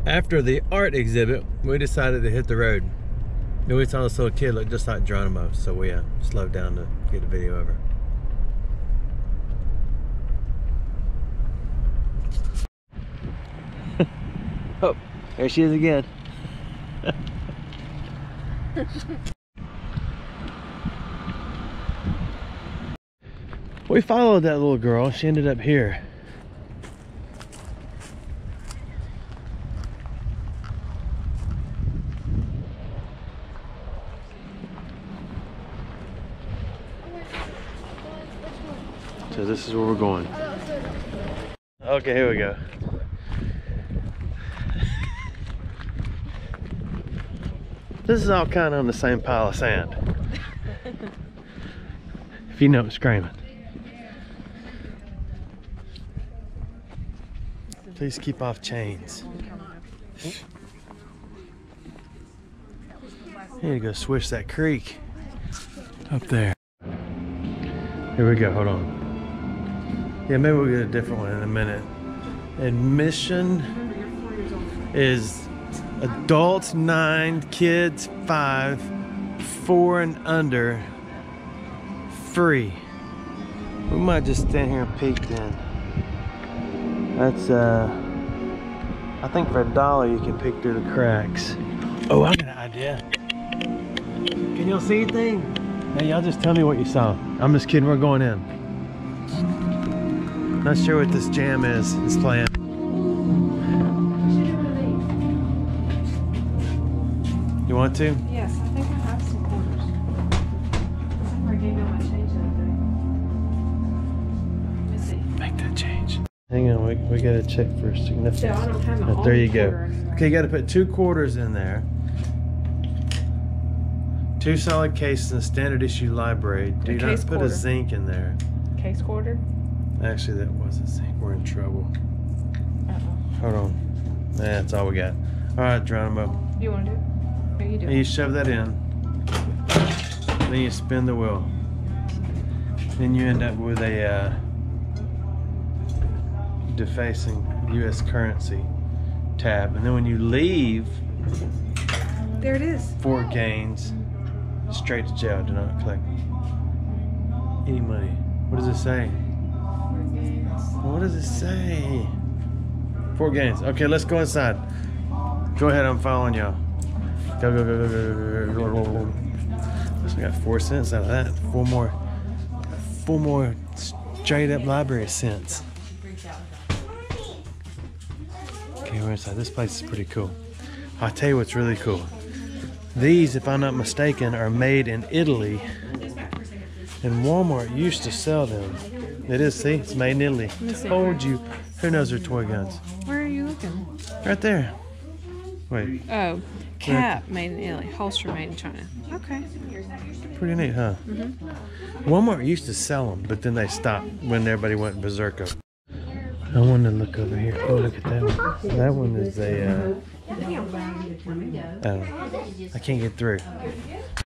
After the art exhibit, we decided to hit the road. And we saw this little kid look just like Geronimo, so we slowed down to get a video of her. Oh, there she is again. We followed that little girl. She ended up here. So this is where we're going. Okay, here we go. This is all kind of on the same pile of sand. If you know what screaming. Please keep off chains. You need to go swish that creek up there. Here we go, hold on. Yeah, maybe we'll get a different one in a minute. Admission is adults 9, kids 5, 4 and under, free. We might just stand here and peek then. That's I think for $1 you can peek through the cracks. Oh, I got an idea. Can y'all see anything? Now y'all just tell me what you saw. I'm just kidding, we're going in. Not sure what this jam is playing. You want to? Yes, I think I have some quarters. I gave you my change the other day. Let me see. Make that change. Hang on, we gotta check for significance. So I don't have my There you quarter go. anymore. Okay, you gotta put 2 quarters in there. 2 solid cases in a standard issue library. Do not case put quarter. a zinc in there. Case quarter? Actually, that was a zinc. We're in trouble. Uh-oh. Hold on. Nah, that's all we got. All right, Geronimo. You want to do it? Or you do And it? you shove that in. Then you spin the wheel. Then you end up with a defacing U.S. currency tab. And then when you leave There it is. Fort Gaines, straight to jail. Do not collect any money. What does it say? What does it say? Fort Gaines. Okay, let's go inside. Go ahead, I'm following y'all. Go, go, go, go, go, go, go, go. We got 4 cents out of that. 4 more straight up library cents. Okay, we're inside. This place is pretty cool. I'll tell you what's really cool. These, if I'm not mistaken, are made in Italy. And Walmart used to sell them. It is, see? It's made in Italy. Told you. Who knows their toy guns? Where are you looking? Right there. Wait. Oh, cap made in Italy, holster made in China. Okay. Pretty neat, huh? Walmart used to sell them, but then they stopped when everybody went berserko. I want to look over here. Oh, look at that one. That one is a, I don't know. I can't get through.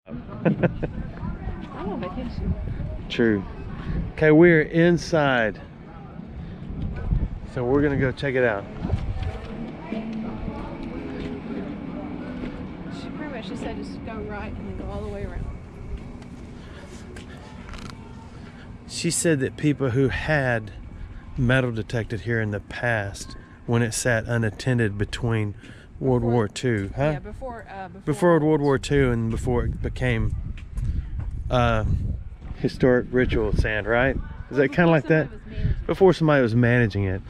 I'm on vacation. True. Okay, we're inside. So we're gonna go check it out. She pretty much just said just go right and then go all the way around. She said that people who had metal detected here in the past, when it sat unattended between World War II, huh? Yeah, Before World War II and before it became historic ritual sand, right? Is that kind of like that? Before somebody was managing it,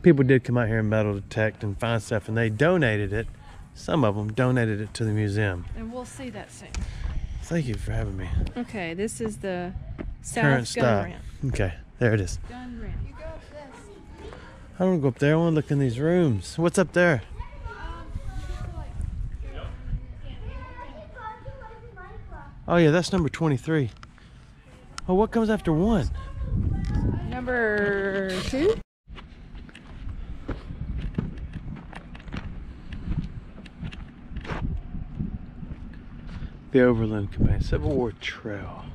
people did come out here and metal detect and find stuff, and they donated it. Some of them donated it to the museum. And we'll see that soon. Thank you for having me. Okay, this is the South Current Gun stop. Ranch. Okay, there it is. Gun Ranch. You go up this. I don't want to go up there. I want to look in these rooms. What's up there? Oh yeah, that's number 23. Oh, what comes after 1? Number 2? The Overland Campaign, Civil War Trail.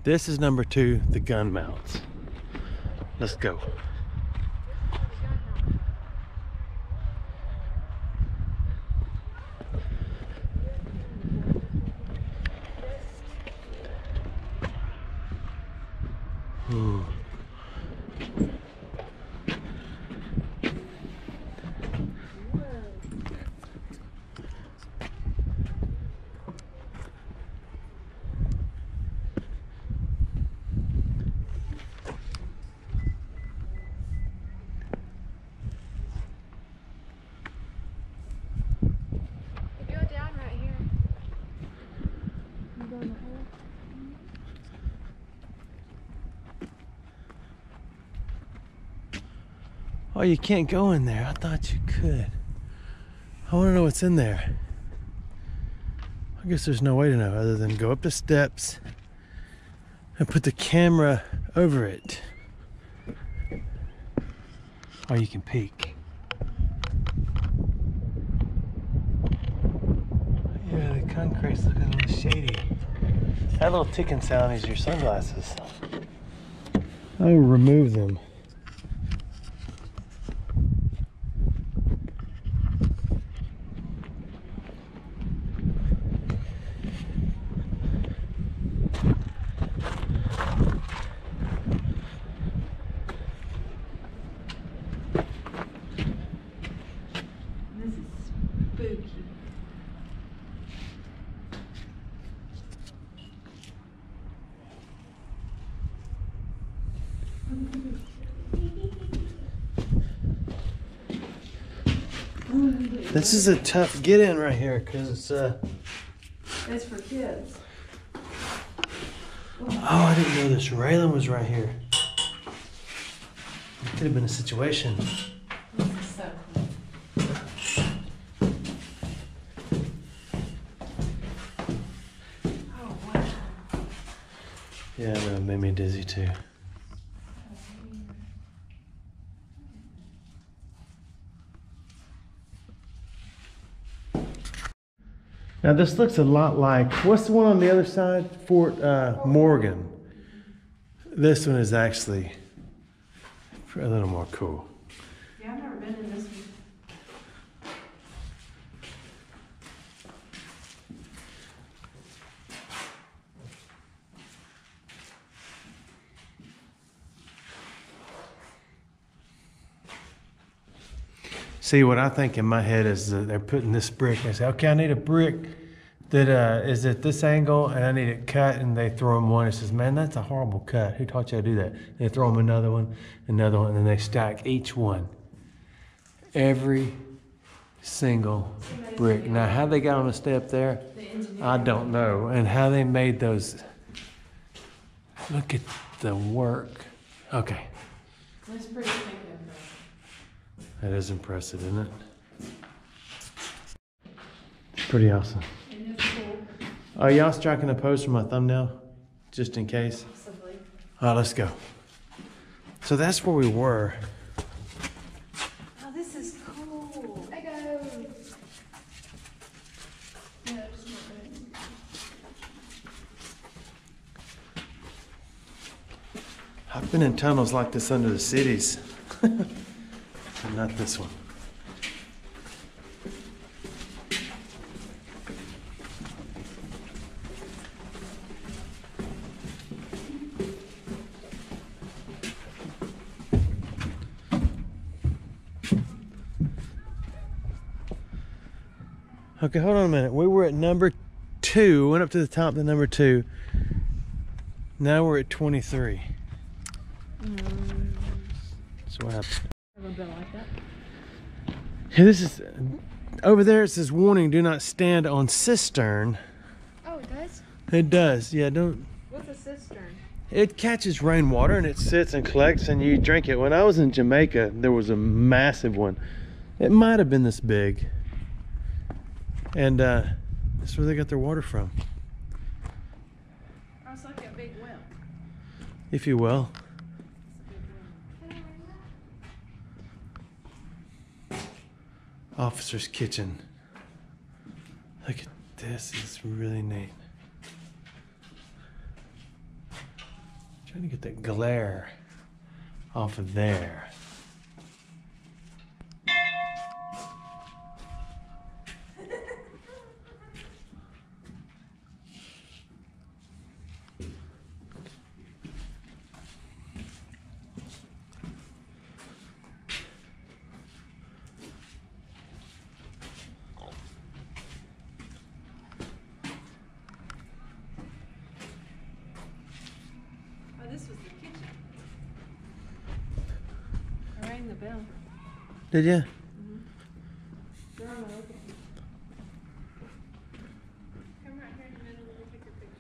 This is number 2, the gun mounts. Let's go. Ooh. Oh, you can't go in there. I thought you could. I want to know what's in there. I guess there's no way to know other than go up the steps and put the camera over it. Or you can peek. Yeah, the concrete's looking a little shady. That little ticking sound is your sunglasses. I will remove them. This is a tough get in right here because it's It's for kids. Oh, I didn't know this railing was right here. It could have been a situation. This is so cool. Oh, wow. Yeah, no, it made me dizzy too. Now this looks a lot like, what's the one on the other side? Fort Morgan. This one is actually a little more cool. Yeah, I've never been in this one. See, what I think in my head is that they're putting this brick. I say, okay, I need a brick that is at this angle, and I need it cut, and they throw them one. It says, man, that's a horrible cut. Who taught you how to do that? They throw them another one, and then they stack each one. Every single brick. Now, how they got on the step there, I don't know. And how they made those. Look at the work. Okay. That's pretty thick. That is impressive, isn't it? It's pretty awesome. It is cool. Are y'all striking a pose for my thumbnail? Just in case? Possibly. All right, let's go. So that's where we were. Oh, this is cool. I go. Yeah, just not good. I've been in tunnels like this under the cities. But not this one. Okay, hold on a minute. We were at number 2, went up to the top of number 2. Now we're at 23. So what happened? Ever been like that? Yeah, this is over there. It says warning: do not stand on cistern. Oh, it does? It does. Yeah, don't. What's a cistern? It catches rainwater and it sits and collects, and you drink it. When I was in Jamaica, there was a massive one. It might have been this big, and that's where they got their water from, Oh, it's like a big well. if you will. Officer's kitchen. Look at this, it's really neat. trying to get that glare off of there. This was the kitchen. I rang the bell. Did you? They're on the open. Come right here in a minute. Let me take your picture.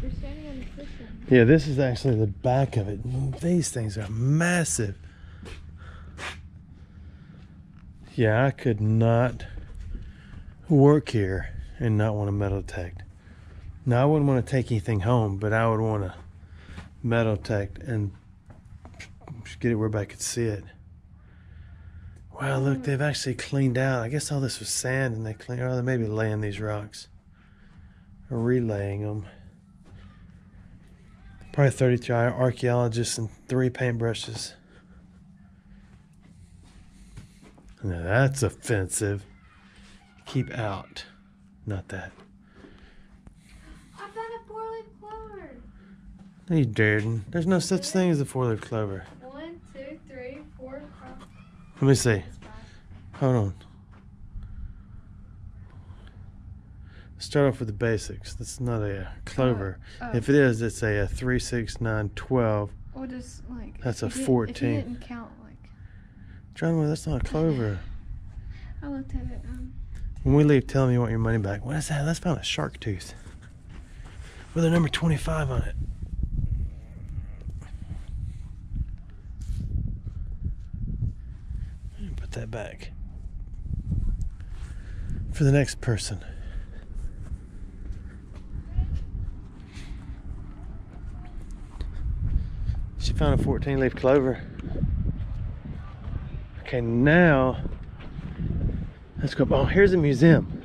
You're standing on the cushion. Yeah, this is actually the back of it. These things are massive. Yeah, I could not work here and not want a metal detect. Now, I wouldn't want to take anything home, but I would want to metal detect and get it where I could see it. Wow, look, they've actually cleaned out. I guess all this was sand and they cleaned, or they maybe laying these rocks or relaying them. Probably 33 archaeologists and 3 paintbrushes. Now that's offensive. Keep out. Not that. I found a 4-leaf clover. No, you dared. There's no such thing as a 4-leaf clover. 1, 2, 3, 4, 5. Let me see. That's 5. Hold on. Start off with the basics. That's not a clover. If it is, it's a 3, 6, 9, 12. Or just like. That's a if you 14. If you didn't count like. John, that's not a clover. I looked at it. When we leave, tell me you want your money back. What is that? That's found a shark tooth with a number 25 on it. Put that back for the next person. She found a 14-leaf clover. Okay, now let's go. Oh, here's a museum.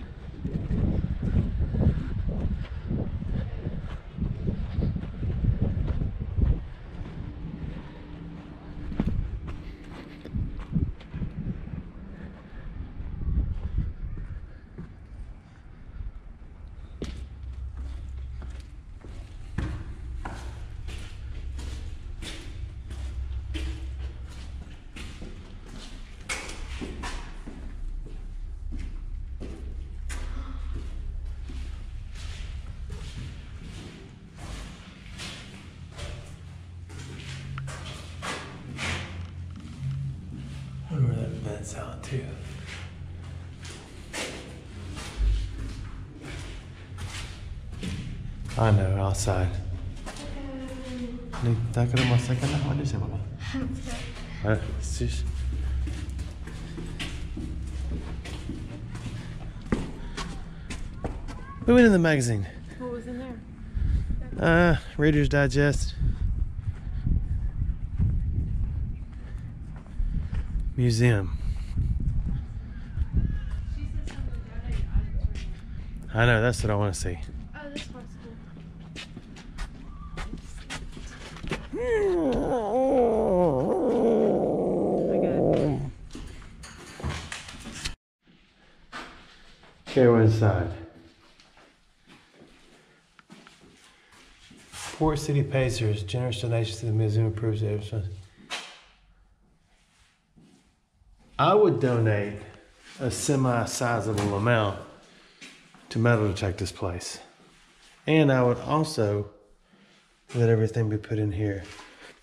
I wonder where that vent's out too. I know, outside. ¿Está que más cerca la mano se va? Vale, sí. We went in the magazine. What was in there? Reader's Digest. Museum. She said something donated items for you. I know, that's what I want to see. Oh, this part's Okay, we're inside. Port City Pacers, generous donations to the museum improves the. I would donate a semi-sizable amount to metal detect this place. And I would also let everything be put in here.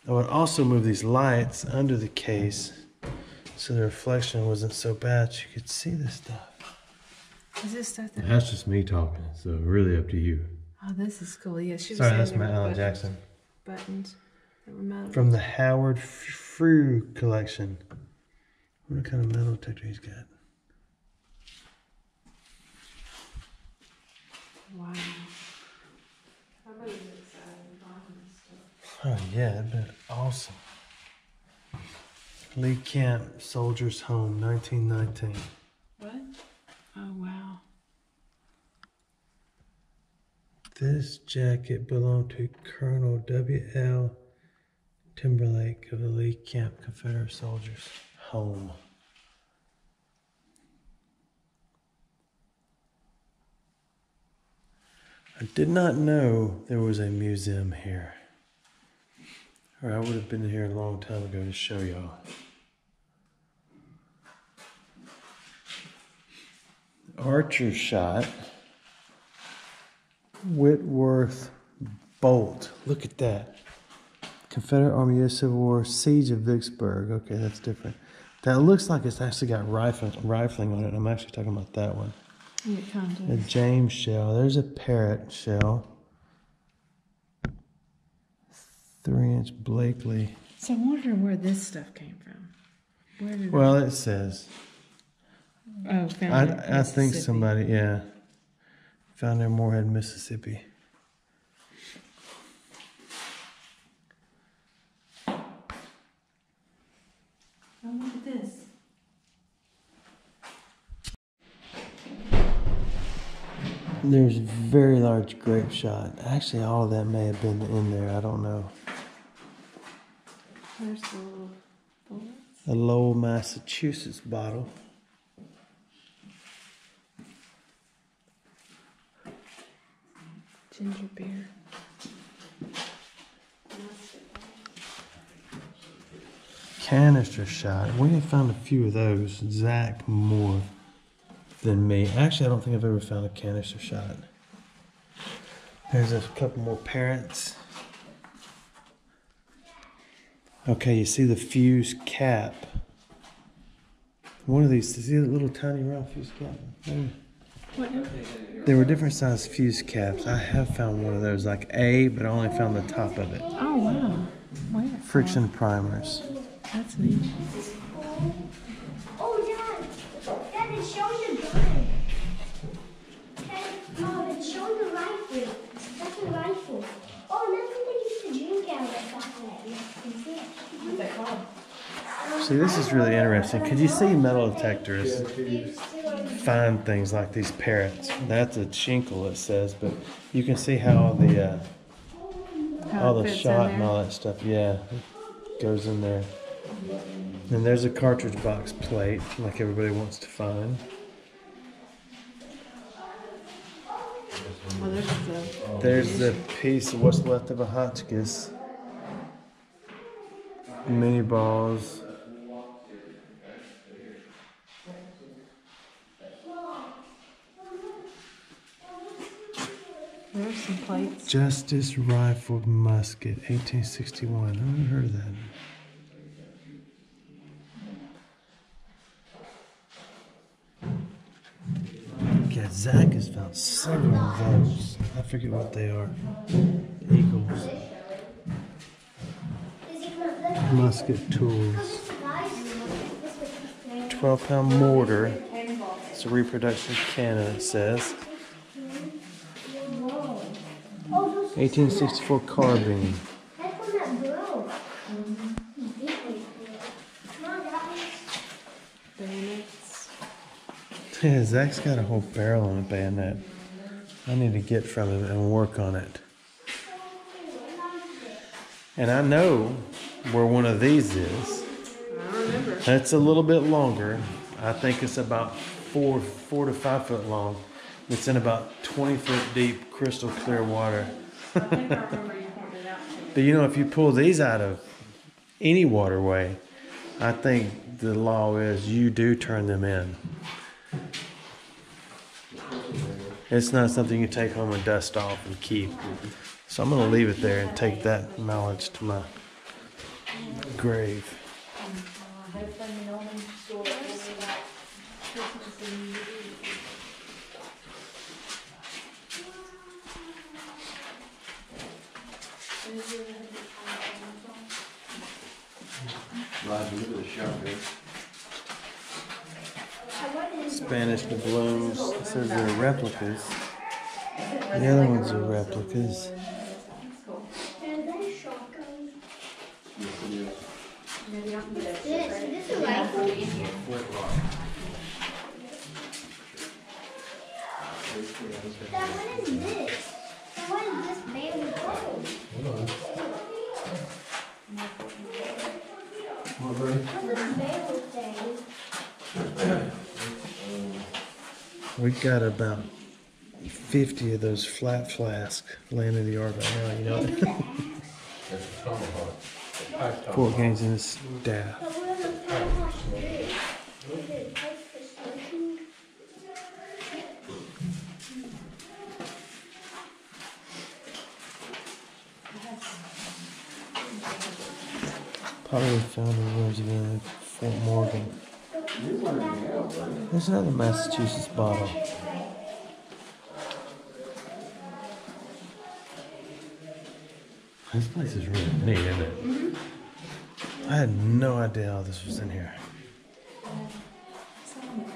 I would also move these lights under the case so the reflection wasn't so bad you could see this stuff. Is this stuff that? That's just me talking, so really up to you. Oh, this is cool. Yeah, she was Sorry, saying that's there were Matt Allen buttons- Jackson. Buttons that were metal. From the Howard Frew collection. What kind of metal detector he's got. Wow. I bet it's exciting finding this stuff. Oh yeah, that'd been awesome. Lee Camp, Soldier's Home, 1919. What? Oh, wow. This jacket belonged to Colonel W.L. Timberlake of the Lee Camp Confederate Soldiers Home. I did not know there was a museum here, or I would have been here a long time ago to show y'all. Archer shot. Whitworth Bolt. Look at that. Confederate Army U.S. Civil War Siege of Vicksburg. Okay, that's different. That looks like it's actually got rifling on it. I'm actually talking about that one. Yeah, kind of. A James shell. There's a Parrott shell. 3-inch Blakely. So I wonder where this stuff came from. Where did Well, it says. Oh, found it in I think Mississippi. somebody, yeah. Found it in Moorhead, Mississippi. Oh, look at this. There's very large grape shot. Actually, all of that may have been in there. I don't know. There's the little bullets. A Lowell, Massachusetts bottle. Ginger beer. Canister shot. We have found a few of those. Zach more than me. Actually, I don't think I've ever found a canister shot. There's a couple more Parrots. Okay, you see the fuse cap. One of these, see the little tiny round fuse cap? What? There were different size fuse caps. I have found one of those, like A, but I only found the top of it. Oh, wow. Where? Friction primers. That's neat. Oh, Dad. Dad, it shows the gun. Dad, Mom, it shows the rifle. That's a rifle. Oh, that's what they used to drink out of that chocolate. You see it? What's that called? See, this is really interesting. Could you see metal detectors find things like these Parrots? That's a Chinkle, it says, but you can see how the How all it the fits in shot there. and all that stuff, yeah, goes in there. And there's a cartridge box plate, like everybody wants to find. Oh, there's the... There's the piece of what's left of a Hotchkiss. Mini balls. There's some plates. Justice Rifled Musket, 1861. I've never heard of that. Yeah, Zach has found several of those. I forget what they are. Eagles. Musket tools. 12-pound mortar. It's a reproduction cannon, it says. 1864 carbine. That's one that broke. Bayonets. Yeah, Zach's got a whole barrel on a bayonet. I need to get from him and work on it. And I know where one of these is. I don't remember. It's a little bit longer. I think it's about 4 to 5 foot long. It's in about 20 foot deep crystal clear water. I think I remember you pointed it out to me. But you know, if you pull these out of any waterway, I think the law is you do turn them in. It's not something you take home and dust off and keep. So I'm going to leave it there and take that knowledge to my grave. Roger, look at the shark there. Spanish doubloons. It says they're replicas. The other ones are replicas. And then shotgun. Maybe I can get This is a rifle. Dad, what is this? And what is this baby called? What's this baby thing? We got about 50 of those flat flasks laying in the yard right now, you know. Fort Gaines and his staff. But what is a tomahawk do? Is it like for smoking? Probably found in the ruins of Fort Morgan. There's another Massachusetts bottle. This place is really neat, isn't it? Mm-hmm. I had no idea all this was in here.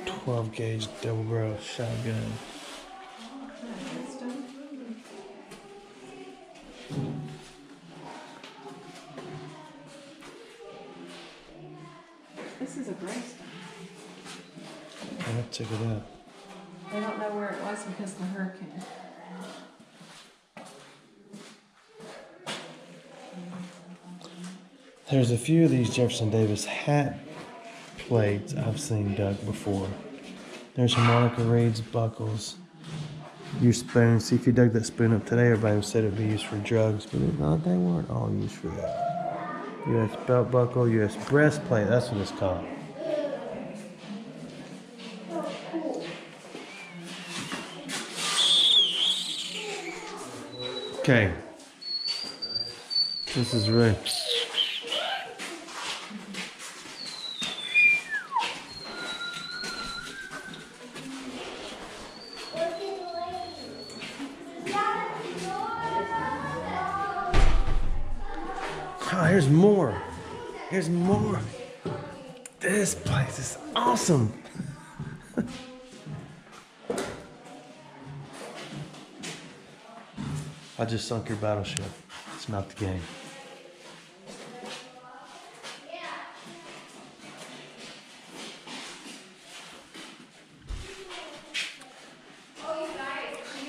12 gauge double barrel shotgun. This is a gravestone. I have to check it out. They don't know where it was because of the hurricane. There's a few of these Jefferson Davis hat plates I've seen dug before. There's harmonica reeds, buckles, your spoons. See, if you dug that spoon up today, everybody would say it would be used for drugs, but they weren't all used for that. U.S. belt buckle, U.S. breastplate, that's what it's called. Okay. This is really... Oh, here's more. Here's more. This place is awesome. I just sunk your battleship. It's not the game.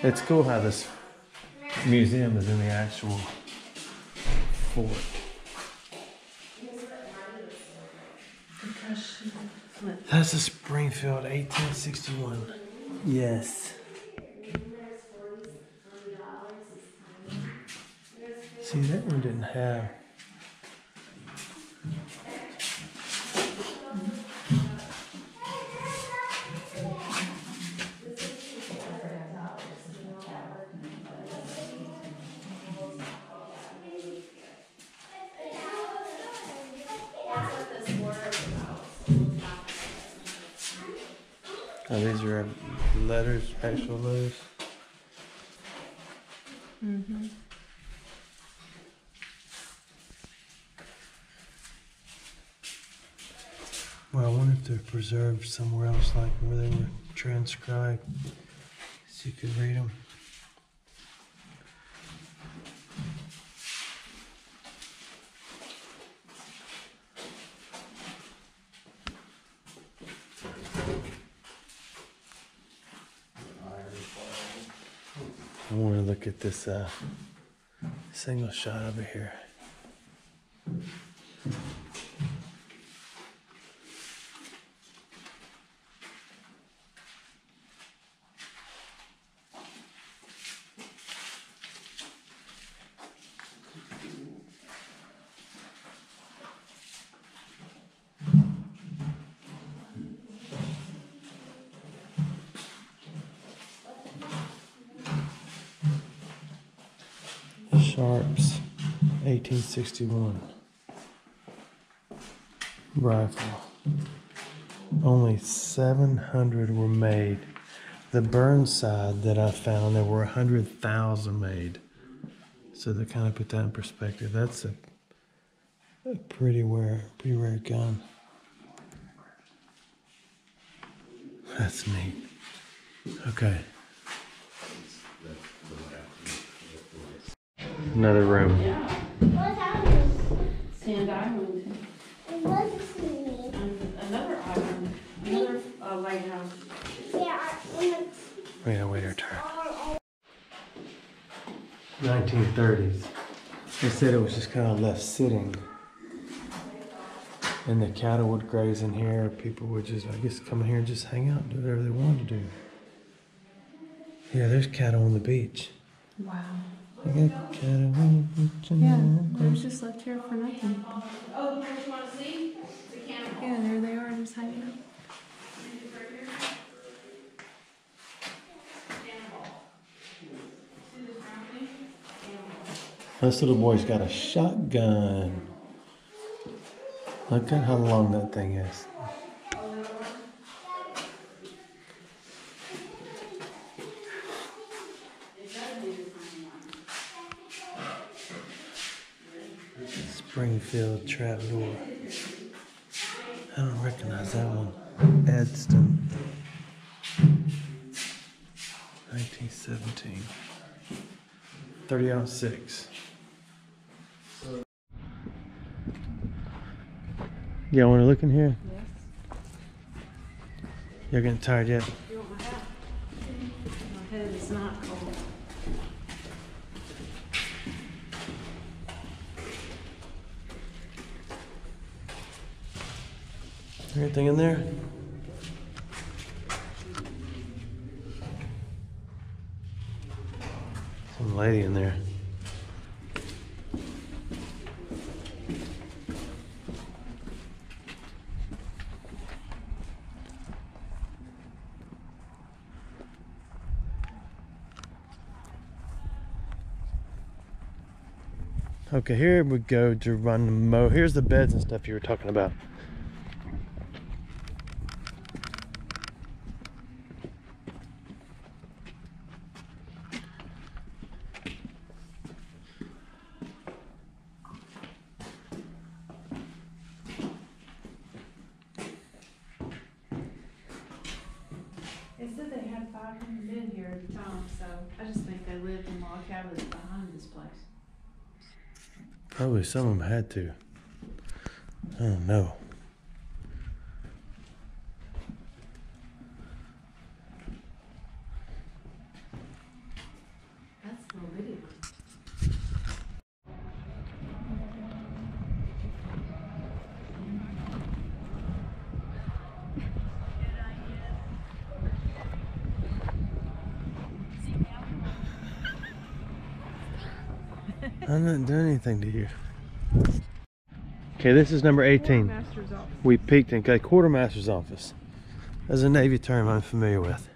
It's cool how this museum is in the actual fort. That's a Springfield 1861. Yes. See, that one didn't have. Oh, these are letters, actual letters. Mm-hmm. Well, I wonder if they're preserved somewhere else, like where they were transcribed, so you could read them. I want to look at this single shot over here. Sharps 1861 rifle. Only 700 were made. The Burnside that I found, there were 100,000 made. So to kind of put that in perspective, that's a pretty rare gun. That's neat. Okay. Another room. What's ours? Sand Island. And what's this mean? And another island. Another lighthouse. Yeah, and Wait our turn. 1930s. They said it was just kind of left sitting. And the cattle would graze in here. People would just, I guess, come in here and just hang out and do whatever they wanted to do. Yeah, there's cattle on the beach. Wow. I got cattle on the beach. Yeah, I was just left here for nothing. Oh, you guys want to see? The camel. Yeah, there they are, just hanging out. This little boy's got a shotgun. Look at how long that thing is. Springfield trapdoor. I don't recognize that one. Edston. 1917. 30-ounce 6. Y'all want to look in here? Yes. Y'all getting tired yet? You want my hat? My head is not cold. Anything in there? Some lady in there. Okay, here we go to run the mow. Here's the beds and stuff you were talking about. They said they had 500 men here at the time, so I just think they lived in log cabins behind this place. Probably some of them had to. I don't know. That's a little bitty. I'm not doing anything to you. Okay, this is number 18. Master's office. We peeked in. Okay, quartermaster's office. That's a Navy term I'm familiar with.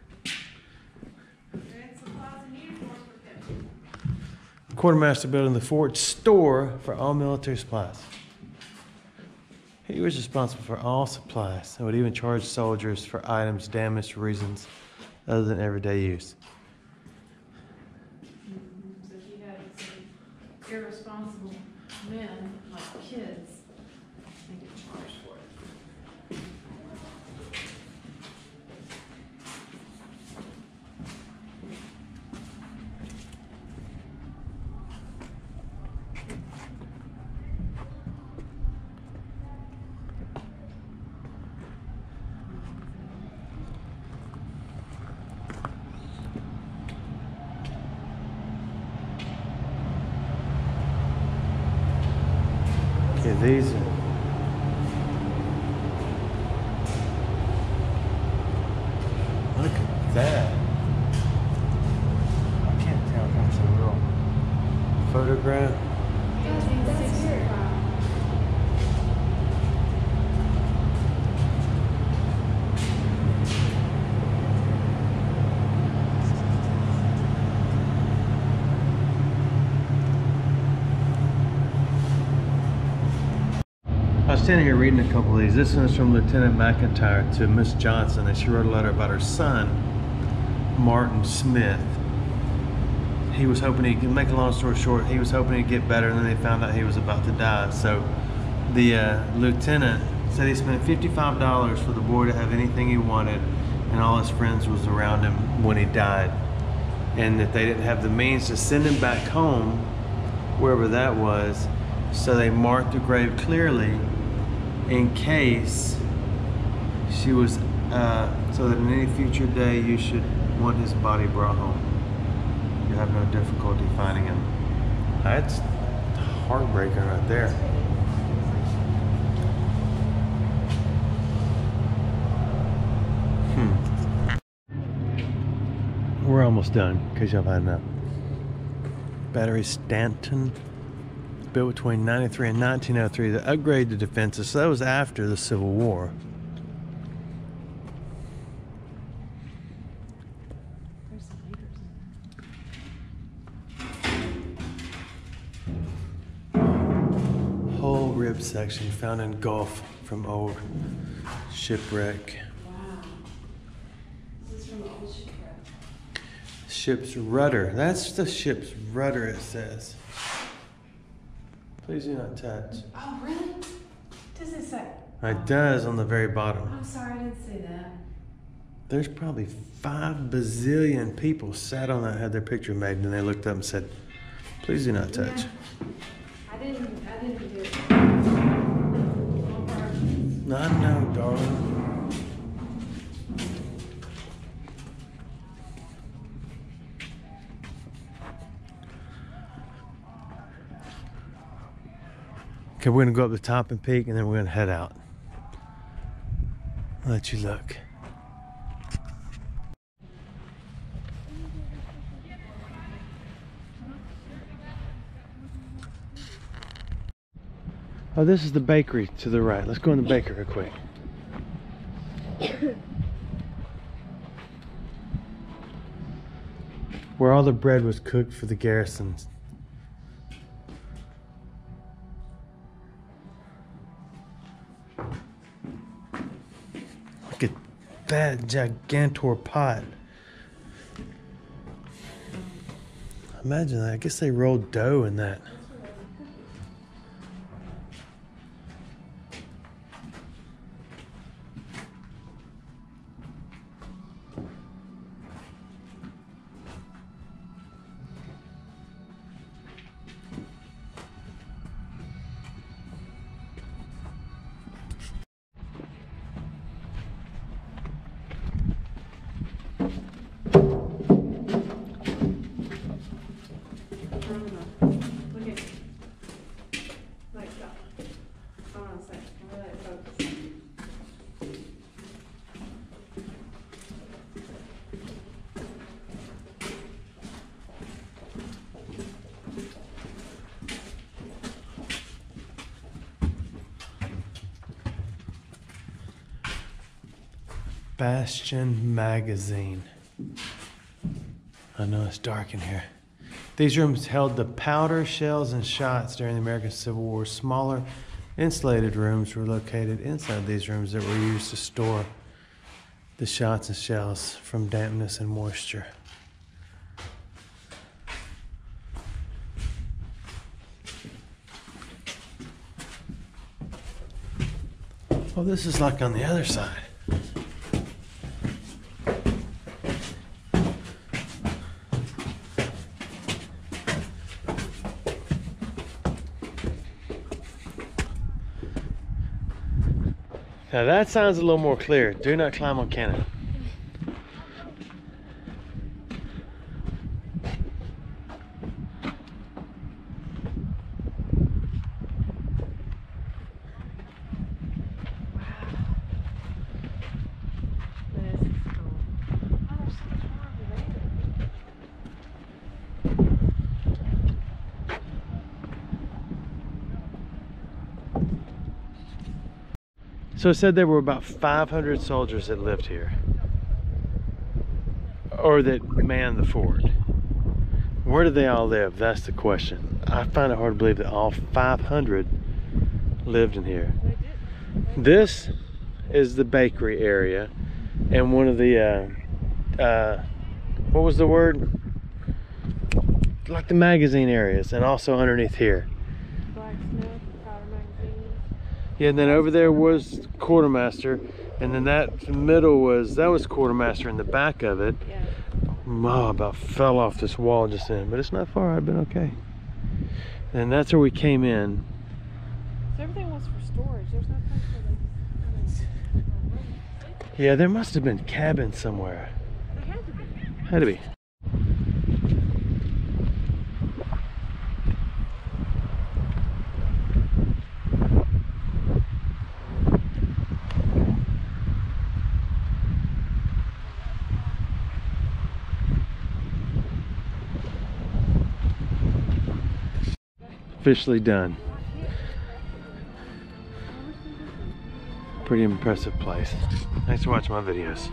Quartermaster building the fort store for all military supplies. He was responsible for all supplies and would even charge soldiers for items damaged for reasons other than everyday use. So he had some irresponsible men, like kids, and get charged for it. Okay, these are... Look at that. I can't tell if that's a real photograph. I was standing here reading a couple of these. This one is from Lieutenant McIntyre to Miss Johnson, and she wrote a letter about her son, Martin Smith. He was hoping he could, make a long story short, he was hoping he'd get better, and then they found out he was about to die. So the lieutenant said he spent $55 for the boy to have anything he wanted, and all his friends was around him when he died, and that they didn't have the means to send him back home, wherever that was, so they marked the grave clearly in case she was, so that in any future day you should want his body brought home. You have no difficulty finding him. That's heartbreaking right there. We're almost done, in case y'all had enough. Battery Stanton, built between 93 and 1903. The upgrade to defenses, so that was after the Civil War. There's some acres in there. Whole rib section found in Gulf from old shipwreck. Wow. This is from the old shipwreck. Ship's rudder. That's the ship's rudder, it says. Please do not touch. Oh, really? What does it say? It does on the very bottom. I'm sorry, I didn't see that. There's probably 5 bazillion people sat on that, had their picture made, and they looked up and said, please do not touch. Yeah. I didn't do it. I know, darling. Okay, we're gonna go up the top and peek, and then we're gonna head out. I'll let you look. Oh, this is the bakery to the right. Let's go in the bakery real quick. Where all the bread was cooked for the garrisons. Look at that gigantor pot. Imagine that. I guess they rolled dough in that. Look at like that. Hold on a second. I'm gonna let it focus. Bastion Magazine. I know it's dark in here. These rooms held the powder, shells, and shots during the American Civil War. Smaller, insulated rooms were located inside these rooms that were used to store the shots and shells from dampness and moisture. Oh, this is like on the other side. Now that sounds a little more clear. Do not climb on cannon. This is cool. Oh, there's so much more over there. So it said there were about 500 soldiers that lived here, or that manned the fort. Where did they all live? That's the question. I find it hard to believe that all 500 lived in here. This is the bakery area, and one of the what was the word? Like the magazine areas, and also underneath here. Blacksmith, powder magazine. Yeah, and then over there was quartermaster. And then that middle was Quartermaster in the back of it. Yeah. Oh, about fell off this wall just then, but it's not far. I've been okay. And that's where we came in. So everything was for storage. There's no place for Yeah, there must have been cabins somewhere. they had to be. Had to be. Officially done. Pretty impressive place. Thanks for watching my videos.